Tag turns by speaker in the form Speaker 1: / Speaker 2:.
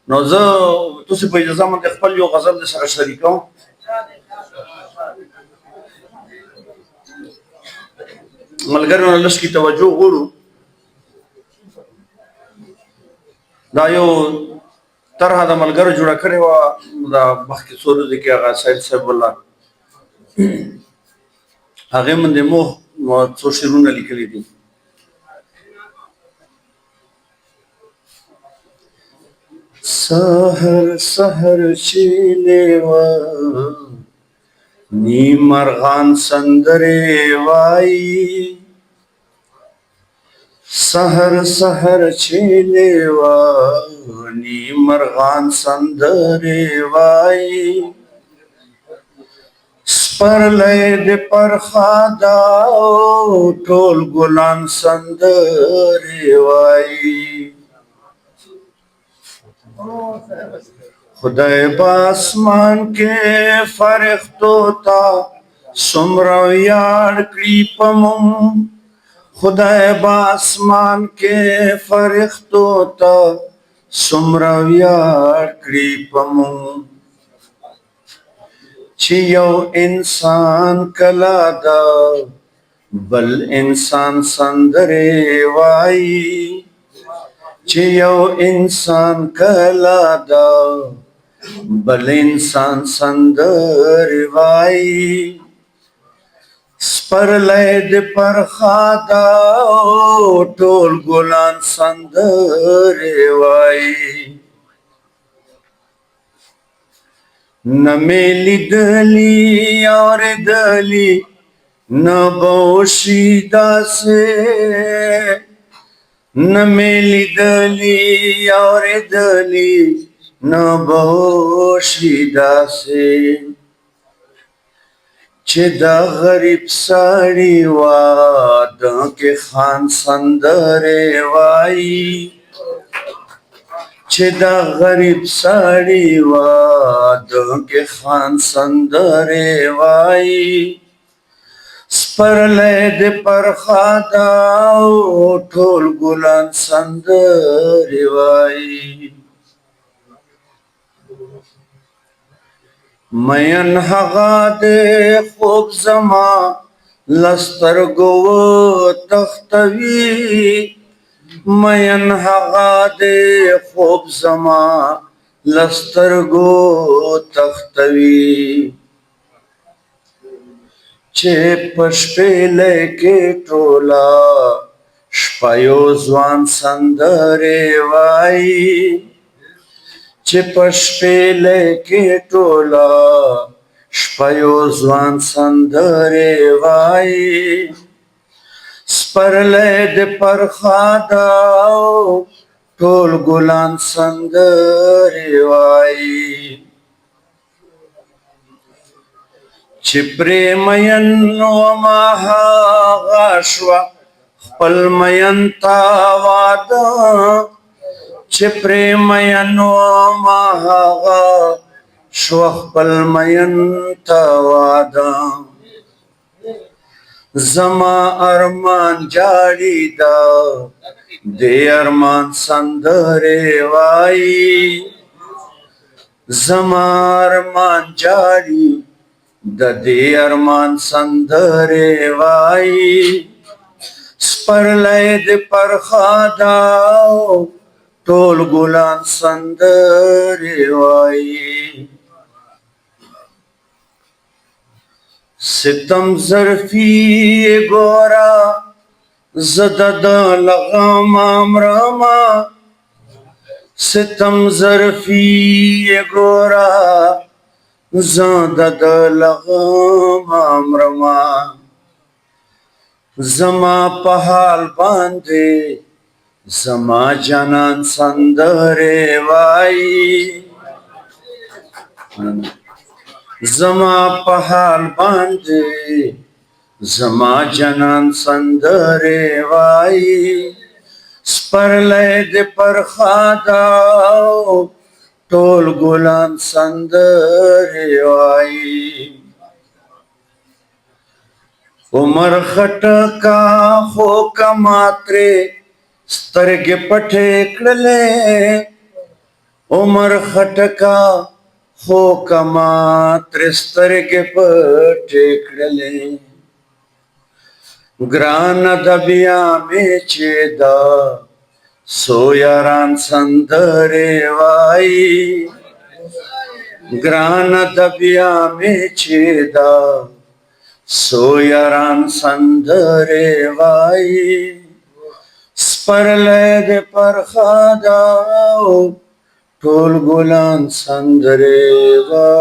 Speaker 1: نو زه تاسو په اجازه باندې خپل یو غزل د سره شریکوم. ملګرو لږ کی توجه غواړو. دا یو طرحه د ملګرو جوړه کړې وه دا مخکې څو ورځې کې هغه سید صاحب الله هغې باندې مو څو شعرونه لیکلي دي. سحر سحر چې لیوه نی مرغان سندرې وایي سحر سحر چې لیوه نی مرغان سندرې وایي سپرلی د پرخادا ټول ګلان سندرې وایي خدای با اسمان کې فرښتو ته څومره ویاړ کړي په موږ خدای با اسمان کې فرښتو ته څومره ویاړ کړي په موږ چې یو انسان کله دا بل انسان سندرې وایي چې یو انسان کله دا بل انسان سندرې وایي سپرلی د پرخادا ټول ګلان سندرې وایي نه مې لیدلي اورېدلي نه به وشي داسې نه مې لیدلي اورېدلي نه به وشي داسې چې دا غریب سړی واده کې خان سندرې وایي چې دا غریب سړی واده کې خان سندرې وایي سپرلی د پرخادا ټول ګلان سندرې وایي مین هغه د خوب زما له سترګو وتښتوي مین هغه د خوب زما له سترګو وتښتوي چې په شپېلۍ کې ټوله شپه یو ځوان سندرې وایي چې په شپېلۍ کې ټوله شپه یو ځوان سندرې وایي سپرلی د پرخادا ټول ګلان سندرې وایي چې پرې مین ومه هغه شوه خپل مین ته واده چې پرې مین ومه هغه شوه خپل مین ته واده زما ارمان جاړي دا دې ارمان سندرې وایي زما ارمان جاړي د دې ارمان سندرې وایي سپرلی د پرخادا ټول ګلان سندرې وایي ستم ظرفي ګوره زه د ده لغم مرمه ستم ظرفي ګوره زه د ده لغم مرمه زما په حال باندې زما جانان سندرې وایي زما په حال باندې زما جانان سندرې وایي سپرلی د پرخادا ټول ګلان سندرې وایي عمر خټکا خو کما ترې سترګې پټې کړلې उमर खटका हो कमा त्रिस्तर के पटेकड़ले ग्रान दबिया में चेदा सोयारान संदरे वाई ग्रान दबिया में चेदा सोयारान संदरे वाई स्परले पर खादाओ टोल गुलान संदरे वाई